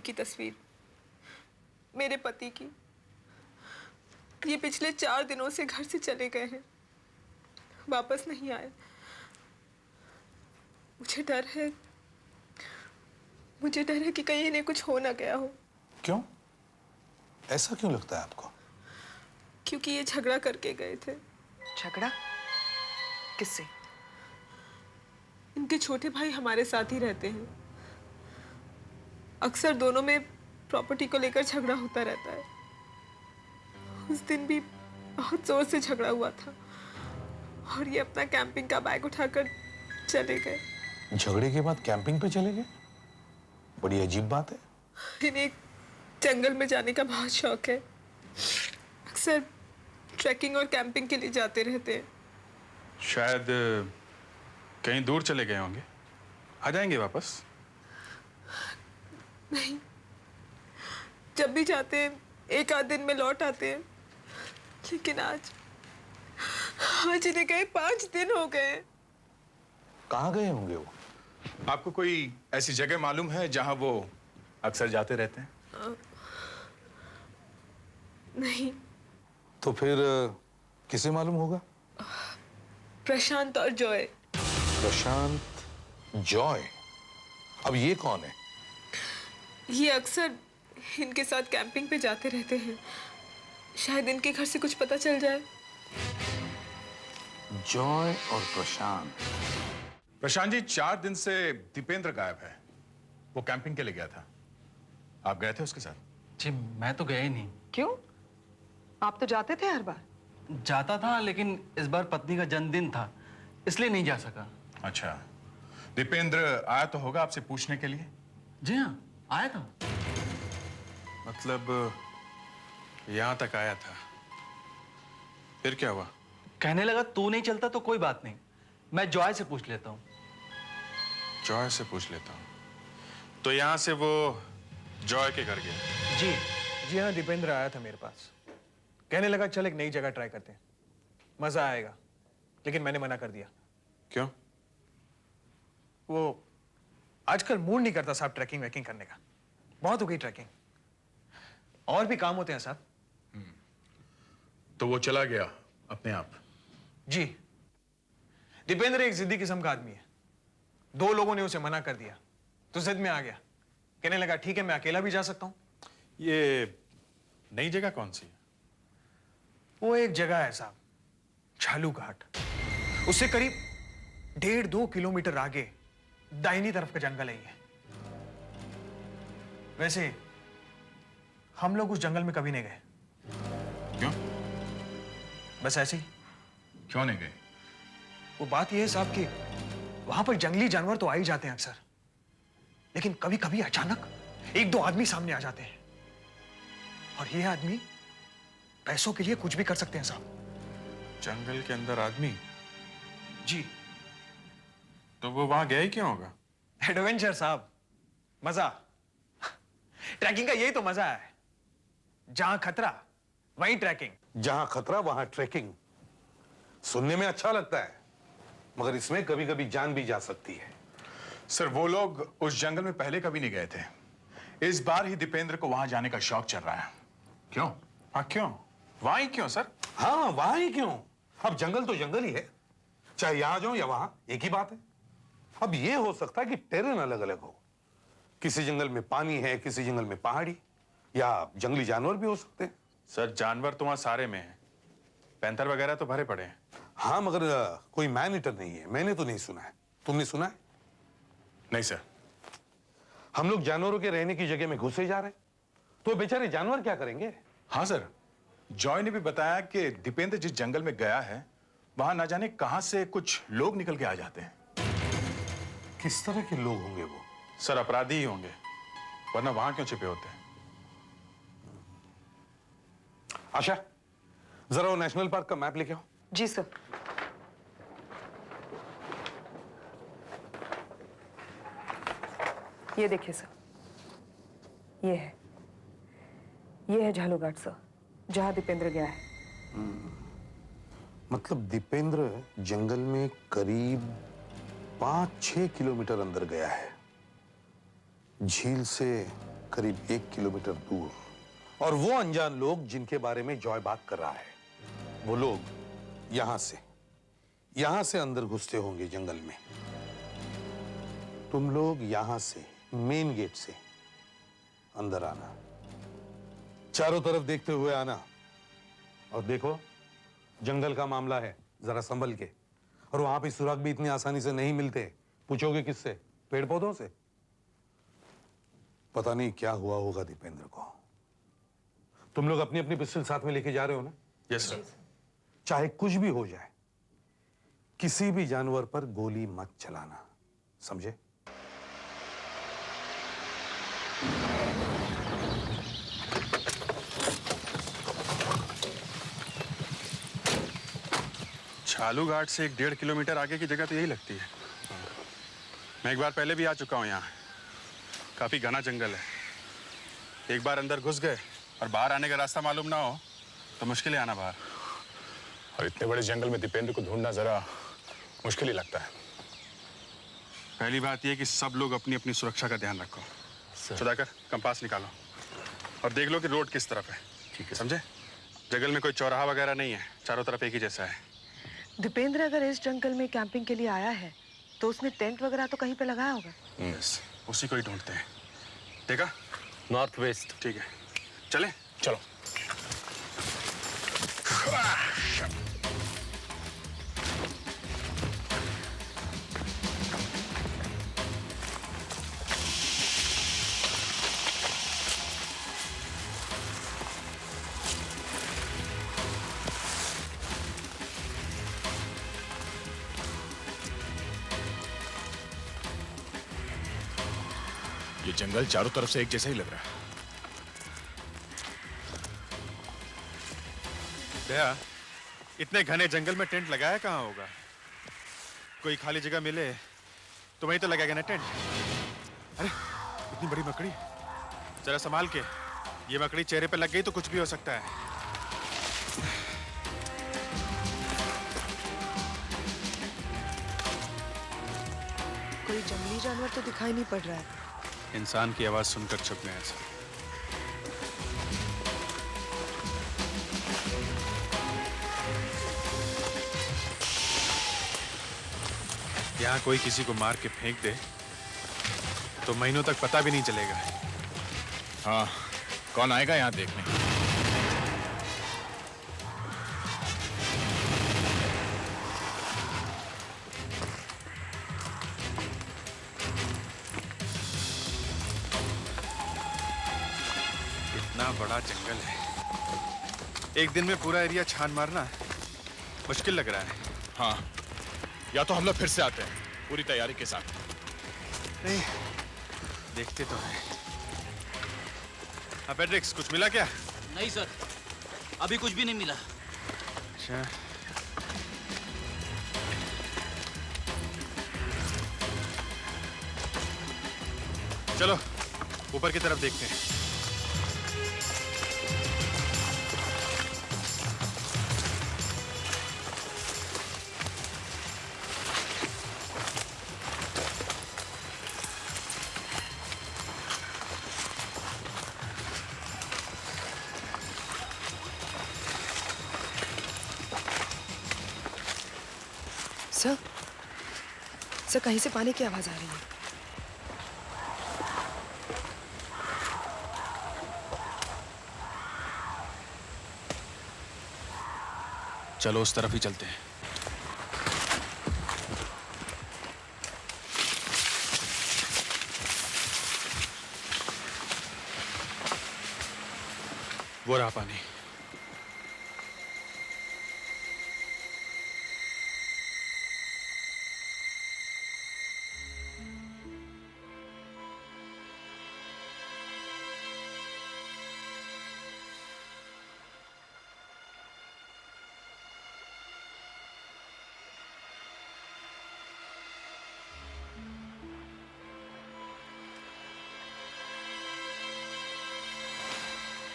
की तस्वीर, मेरे पति की। ये पिछले 4 दिनों से घर से चले गए हैं, वापस नहीं आए। मुझे डर है कि कहीं इन्हें कुछ हो ना गया हो। क्यों? ऐसा क्यों लगता है आपको? क्योंकि ये झगड़ा करके गए थे। झगड़ा? किससे? इनके छोटे भाई हमारे साथ ही रहते हैं। अक्सर दोनों में प्रॉपर्टी को लेकर झगड़ा होता रहता है। उस दिन भी बहुत जोर से झगड़ा हुआ था और ये अपना कैंपिंग का बैग उठाकर चले गए। झगड़े के बाद कैंपिंग पे चले गए? बड़ी अजीब बात है। इन्हें जंगल में जाने का बहुत शौक है। अक्सर ट्रैकिंग और कैंपिंग के लिए जाते रहते हैं। शायद कहीं दूर चले गए होंगे, आ जाएंगे वापस। नहीं, जब भी जाते हैं 1 आध दिन में लौट आते हैं, लेकिन आज इन्हें गए 5 दिन हो गए। कहाँ गए होंगे वो? आपको कोई ऐसी जगह मालूम है जहां वो अक्सर जाते रहते हैं? नहीं। तो फिर किसे मालूम होगा? प्रशांत और जॉय। प्रशांत, जॉय। अब ये कौन है? ये अक्सर इनके साथ कैंपिंग पे जाते रहते हैं। शायद इनके घर से कुछ पता चल जाए। जॉय और प्रशांत। प्रशांत जी, 4 दिन से दीपेंद्र गायब है। वो कैंपिंग के लिए गया था। आप गए थे उसके साथ? जी मैं तो गया ही नहीं। क्यों? आप तो जाते थे हर बार। जाता था, लेकिन इस बार पत्नी का जन्मदिन था, इसलिए नहीं जा सका। अच्छा, दीपेंद्र आया तो होगा आपसे पूछने के लिए? जी हाँ, आया था। मतलब यहां तक आया था, फिर क्या हुआ? कहने लगा तू नहीं चलता तो कोई बात नहीं, मैं जॉय से पूछ लेता हूँ। जॉय से पूछ लेता हूं। तो यहां से वो जॉय के घर गया? जी हाँ, दीपेंद्र आया था मेरे पास। कहने लगा चल एक नई जगह ट्राई करते हैं, मजा आएगा। लेकिन मैंने मना कर दिया। क्यों? वो आजकल मूड नहीं करता साहब ट्रैकिंग वैकिंग करने का। बहुत हो गई ट्रैकिंग, और भी काम होते हैं साहब। तो वो चला गया अपने आप? जी, दीपेंद्र एक जिद्दी किस्म का आदमी है। 2 लोगों ने उसे मना कर दिया तो जिद में आ गया। कहने लगा ठीक है, मैं अकेला भी जा सकता हूं। ये नई जगह कौन सी है? वो एक जगह है साहब, झालू घाट। उससे करीब 1.5-2 किलोमीटर आगे दाहिनी तरफ का जंगल है ये। वैसे हम लोग उस जंगल में कभी नहीं गए। क्यों? बस ऐसे ही। क्यों नहीं गए? वो बात यह है साहब कि वहां पर जंगली जानवर तो आ ही जाते हैं अक्सर, लेकिन कभी कभी अचानक 1-2 आदमी सामने आ जाते हैं। और ये आदमी पैसों के लिए कुछ भी कर सकते हैं साहब। जंगल के अंदर आदमी? जी। तो वो वहां गया ही क्यों होगा? एडवेंचर साहब, मजा। ट्रैकिंग का यही तो मजा है। जहां खतरा वहीं ट्रैकिंग। जहां खतरा वहां ट्रैकिंग। सुनने में अच्छा लगता है, मगर इसमें कभी कभी जान भी जा सकती है। सर, वो लोग उस जंगल में पहले कभी नहीं गए थे। इस बार ही दीपेंद्र को वहां जाने का शौक चल रहा है। क्यों? हाँ, क्यों? वहां ही क्यों सर? हाँ, वहां ही क्यों? अब जंगल तो जंगल ही है, चाहे यहां जाओ या वहां, एक ही बात है। अब ये हो सकता है कि टेरेन अलग अलग हो। किसी जंगल में पानी है, किसी जंगल में पहाड़ी, या जंगली जानवर भी हो सकते हैं। सर, जानवर तो वहां सारे में है। पैंथर वगैरह तो भरे पड़े हैं। हाँ, मगर कोई मैन ईटर नहीं है। मैंने तो नहीं सुना है। तुमने सुना है? नहीं सर। हम लोग जानवरों के रहने की जगह में घुसे जा रहे हैं, तो बेचारे जानवर क्या करेंगे? हाँ सर, जॉय ने भी बताया कि दीपेंद्र जिस जंगल में गया है वहां ना जाने कहां से कुछ लोग निकल के आ जाते हैं। किस तरह के लोग होंगे वो? सर, अपराधी ही होंगे, वरना वहां क्यों छिपे होते हैं? आशा, जरा वो नेशनल पार्क का मैप लेके आओ। जी सर। ये देखिए सर, ये है झालू घाट सर, जहां दीपेंद्र गया है। मतलब दीपेंद्र जंगल में करीब 5-6 किलोमीटर अंदर गया है। झील से करीब 1 किलोमीटर दूर, और वो अनजान लोग जिनके बारे में जॉय बात कर रहा है, वो लोग यहां से अंदर घुसते होंगे जंगल में। तुम लोग यहां से मेन गेट से अंदर आना, चारों तरफ देखते हुए आना, और देखो जंगल का मामला है, जरा संभल के। और वहां पे सुराग भी इतनी आसानी से नहीं मिलते। पूछोगे किससे? पेड़ पौधों से? पता नहीं क्या हुआ होगा दीपेंद्र को। तुम लोग अपनी अपनी पिस्टल साथ में लेके जा रहे हो ना? Yes sir. चाहे कुछ भी हो जाए, किसी भी जानवर पर गोली मत चलाना, समझे? छालू घाट से 1.5 किलोमीटर आगे की जगह तो यही लगती है। मैं एक बार पहले भी आ चुका हूँ यहाँ। काफी घना जंगल है। एक बार अंदर घुस गए और बाहर आने का रास्ता मालूम ना हो तो मुश्किल है आना बाहर। और इतने बड़े जंगल में दीपेंद्र को ढूंढना जरा मुश्किल ही लगता है। पहली बात यह कि सब लोग अपनी अपनी सुरक्षा का ध्यान रखो। सुधाकर, कंपास निकालो और देख लो कि रोड किस तरफ है। ठीक है, समझे? जंगल में कोई चौराहा वगैरह नहीं है, चारों तरफ एक ही जैसा है। दीपेंद्र अगर इस जंगल में कैंपिंग के लिए आया है तो उसने टेंट वगैरह तो कहीं पे लगाया होगा। यस, उसी को ही ढूंढते हैं। देखा? North west. ठीक है, चले? चलो। ये जंगल चारों तरफ से एक जैसा ही लग रहा है। दया, इतने घने जंगल में टेंट लगाया कहाँ होगा? कोई खाली जगह मिले तो वहीं तो लगेगा ना टेंट। अरे इतनी बड़ी मकड़ी, जरा संभाल के। ये मकड़ी चेहरे पे लग गई तो कुछ भी हो सकता है। कोई जंगली जानवर तो दिखाई नहीं पड़ रहा है। इंसान की आवाज सुनकर छुप गए सब। यहाँ कोई किसी को मार के फेंक दे तो महीनों तक पता भी नहीं चलेगा। हाँ, कौन आएगा यहाँ देखने? इतना बड़ा जंगल है, एक दिन में पूरा एरिया छान मारना मुश्किल लग रहा है। हाँ, या तो हम लोग फिर से आते हैं पूरी तैयारी के साथ। नहीं, देखते तो हैं। हाँ पेड्रिक्स, कुछ मिला क्या? नहीं सर, अभी कुछ भी नहीं मिला। अच्छा, चलो ऊपर की तरफ देखते हैं। सर, सर कहीं से पानी की आवाज आ रही है। चलो उस तरफ ही चलते हैं। वो रहा पानी।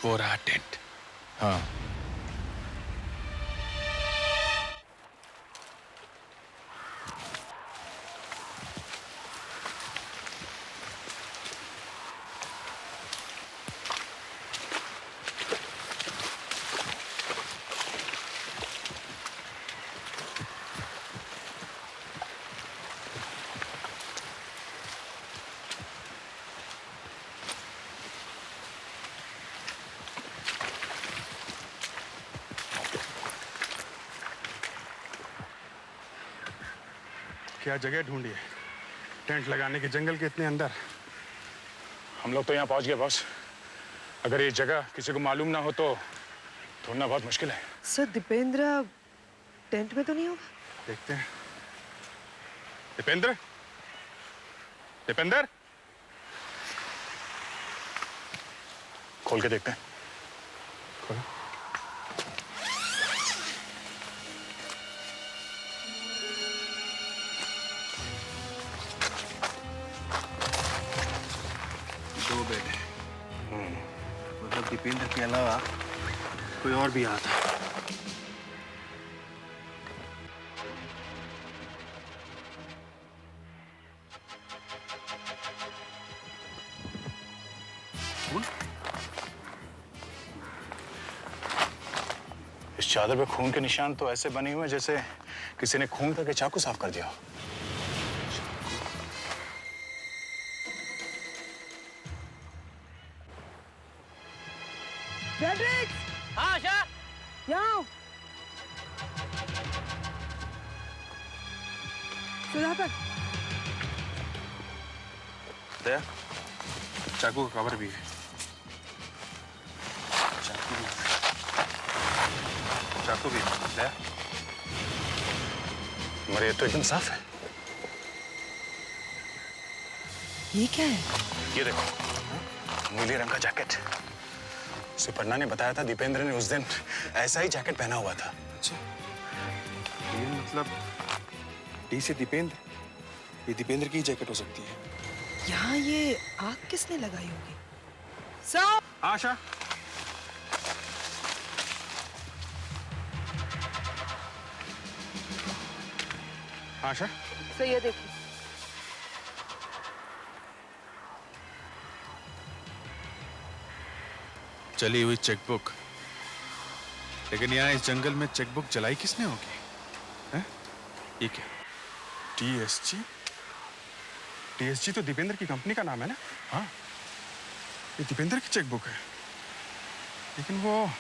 वो रहा टेंट। हाँ, क्या जगह ढूंढी है टेंट लगाने की जंगल के इतने अंदर। हम लोग तो यहाँ पहुंच गए बॉस। अगर ये जगह किसी को मालूम ना हो तो ढूंढना बहुत मुश्किल है। सर दीपेंद्र टेंट में तो नहीं होगा? देखते हैं। दीपेंद्र, दीपेंद्र, खोल के देखते हैं। खोलो। दो बेड है। मतलब दीपेंद्र के अलावा कोई और भी आता है। इस चादर पे खून के निशान तो ऐसे बने हुए हैं जैसे किसी ने खून करके चाकू साफ कर दिया हो। फ्रेडरिक! हाँ आशा। यहाँ आओ। सुधाकर, दया, चाकू का कवर भी है। चाकू भी है। दया, मगर ये तो एकदम साफ है। ये क्या है? ये देखो, नीले रंग का जैकेट। सुपर्णा ने बताया था दीपेंद्र ने उस दिन ऐसा ही जैकेट पहना हुआ था। अच्छा, ये मतलब डी से दीपेंद्र, ये दीपेंद्र की जैकेट हो सकती है। यहाँ ये आग किसने लगाई होगी? साहब! आशा, आशा, सर ये देखिए। चली हुई चेकबुक। लेकिन यहाँ इस जंगल में चेकबुक जलाई किसने होगी? हैं? ये क्या? TSG? TSG तो दीपेंद्र की कंपनी का नाम है ना? हाँ। ये दीपेंद्र की चेकबुक है। लेकिन वो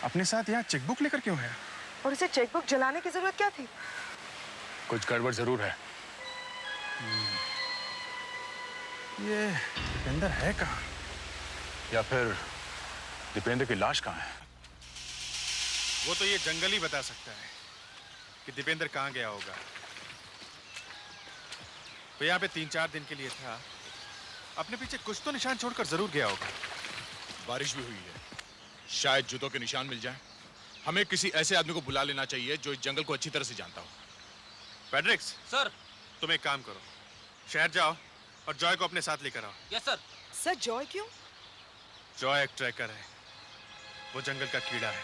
अपने साथ यहाँ चेकबुक लेकर क्यों है? और इसे चेकबुक जलाने की जरूरत क्या थी? कुछ गड़बड़ जरूर है। ये दीपेंद्र है कहाँ? या फिर दीपेंद्र की लाश कहाँ है? वो तो ये जंगल ही बता सकता है कि दीपेंद्र कहाँ गया होगा। वो यहाँ पे 3-4 दिन के लिए था। अपने पीछे कुछ तो निशान छोड़कर जरूर गया होगा। बारिश भी हुई है, शायद जूतों के निशान मिल जाएं। हमें किसी ऐसे आदमी को बुला लेना चाहिए जो इस जंगल को अच्छी तरह से जानता हो। Fredericks, sir. तुम एक काम करो, शहर जाओ और जॉय को अपने साथ लेकर आओ। Yes sir. सर जॉय क्यों? जॉय एक ट्रैकर है, वो जंगल का कीड़ा है।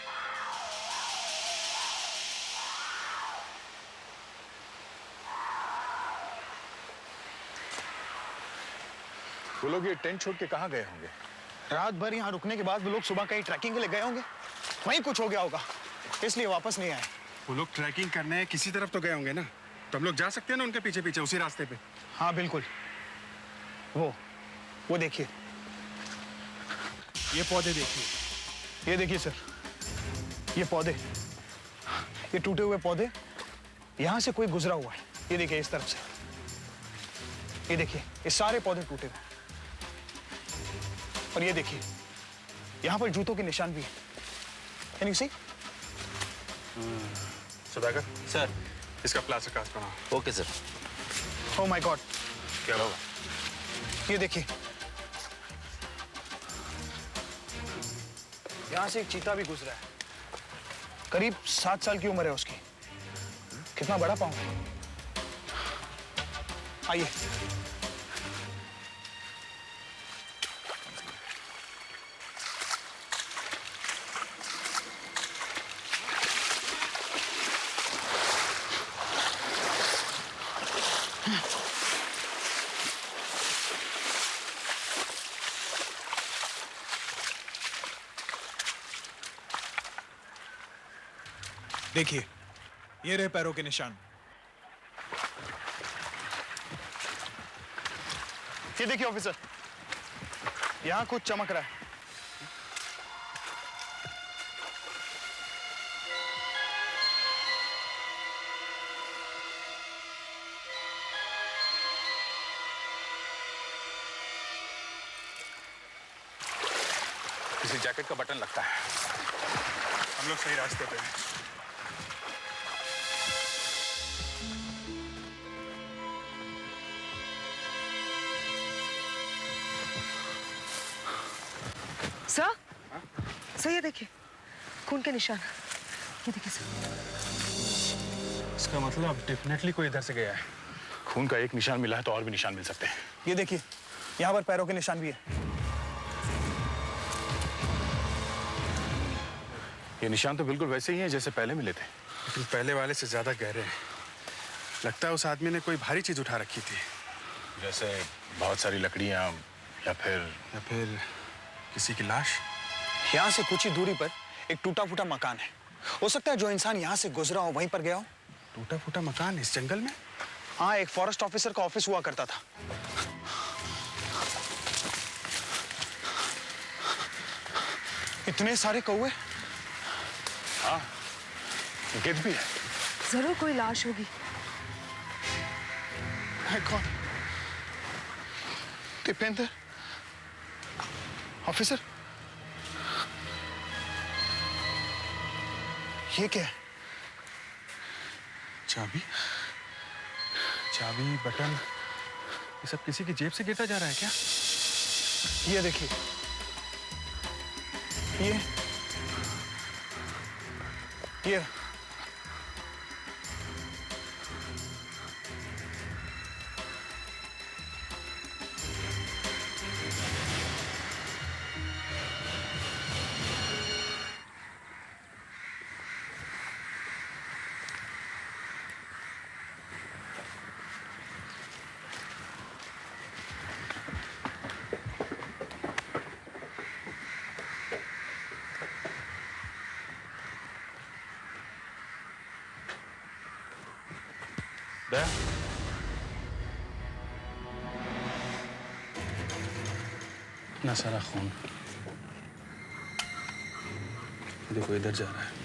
वो लोग ये टेंट छोड़ के कहाँ गए होंगे? रात भर यहाँ रुकने के बाद वो लोग सुबह कहीं ट्रैकिंग के लिए गए होंगे। वहीं कुछ हो गया होगा, इसलिए वापस नहीं आए। वो लोग ट्रैकिंग करने किसी तरफ तो गए होंगे ना, तो हम लोग जा सकते हैं ना उनके पीछे पीछे उसी रास्ते पे। हाँ बिल्कुल। वो देखिए, ये पौधे देखिए, ये देखिए सर, ये पौधे, ये टूटे हुए पौधे, यहाँ से कोई गुजरा हुआ है। ये देखिए इस तरफ से, ये देखिए ये सारे पौधे टूटे हुए। और ये देखिए यहाँ पर जूतों के निशान भी हैं। Can you see? Sudhakar sir. इसका प्लास्टर कास्ट बनाओ। Okay sir. Oh my God! क्या होगा? ये देखिए, यहाँ से एक चीता भी गुजरा है। करीब 7 साल की उम्र है उसकी। कितना बड़ा पाँव है। आइए। देखिए, ये रहे पैरों के निशान। ये देखिए ऑफिसर, यहाँ कुछ चमक रहा है। किसी जैकेट का बटन लगता है। हम लोग सही रास्ते पे हैं। सर, सर ये देखिए, खून के निशान। ये देखिए सर। इसका मतलब डेफिनेटली कोई इधर से गया है। खून का एक निशान मिला है तो और भी निशान मिल सकते हैं। ये देखिए, यहाँ पर पैरों के निशान भी है। ये निशान तो बिल्कुल वैसे ही हैं जैसे पहले मिले थे। लेकिन पहले वाले से ज्यादा गहरे हैं। लगता है उस आदमी ने कोई भारी चीज उठा रखी थी। जैसे बहुत सारी लकड़ियां या फिर किसी की लाश। यहाँ से कुछ ही दूरी पर एक टूटा फूटा मकान है। हो सकता है जो इंसान यहाँ से गुजरा हो वहीं पर गया हो। टूटा फूटा मकान इस जंगल में? हाँ, एक फॉरेस्ट ऑफिसर का ऑफिस हुआ करता था। इतने सारे कौवे। हाँ, गिद्ध भी है। जरूर कोई लाश होगी। कौन? दीपेंद्र ऑफिसर, ये क्या है? चाबी, बटन, ये सब किसी की जेब से गिरता जा रहा है क्या? ये देखिए, ये दया, इतना सारा खून। देखो इधर जा रहा है।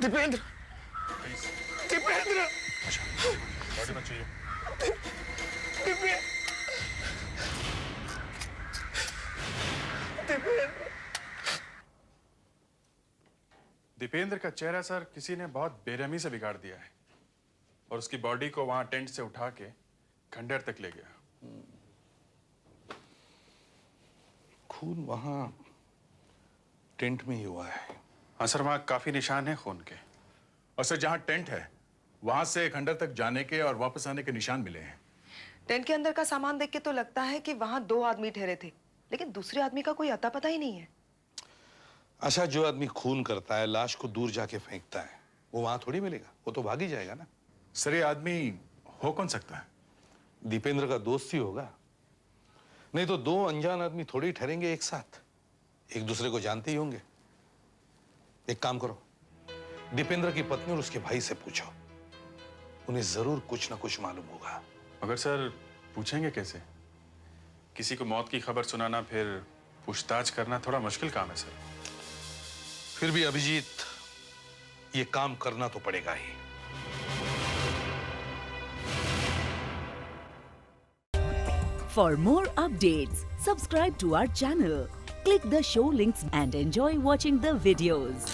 दीपेंद्र, दीपेंद्र, बॉडी मत चाहिए। दीपेंद्र का चेहरा सर किसी ने बहुत बेरहमी से बिगाड़ दिया है और उसकी बॉडी को वहां टेंट से उठा के खंडहर तक ले गया। खून वहां टेंट में ही हुआ है। हाँ सर, वहां काफी निशान हैं खून के। और सर जहां टेंट है वहां से खंडर तक जाने के और वापस आने के निशान मिले हैं। टेंट के अंदर का सामान देख के तो लगता है कि वहां 2 आदमी ठहरे थे, लेकिन दूसरे आदमी का कोई अता पता ही नहीं है। अच्छा, जो आदमी खून करता है, लाश को दूर जाके फेंकता है, वो वहां थोड़ी मिलेगा, वो तो भाग ही जाएगा ना। सर ये आदमी हो कौन सकता है? दीपेंद्र का दोस्त ही होगा, नहीं तो 2 अनजान आदमी थोड़ी ठहरेंगे एक साथ, एक दूसरे को जानते ही होंगे। एक काम करो, दीपेंद्र की पत्नी और उसके भाई से पूछो, उन्हें जरूर कुछ ना कुछ मालूम होगा। मगर सर पूछेंगे कैसे? किसी को मौत की खबर सुनाना फिर पूछताछ करना थोड़ा मुश्किल काम है सर। फिर भी अभिजीत, ये काम करना तो पड़ेगा ही। For more updates, subscribe to our channel, click the show links and enjoy watching the videos.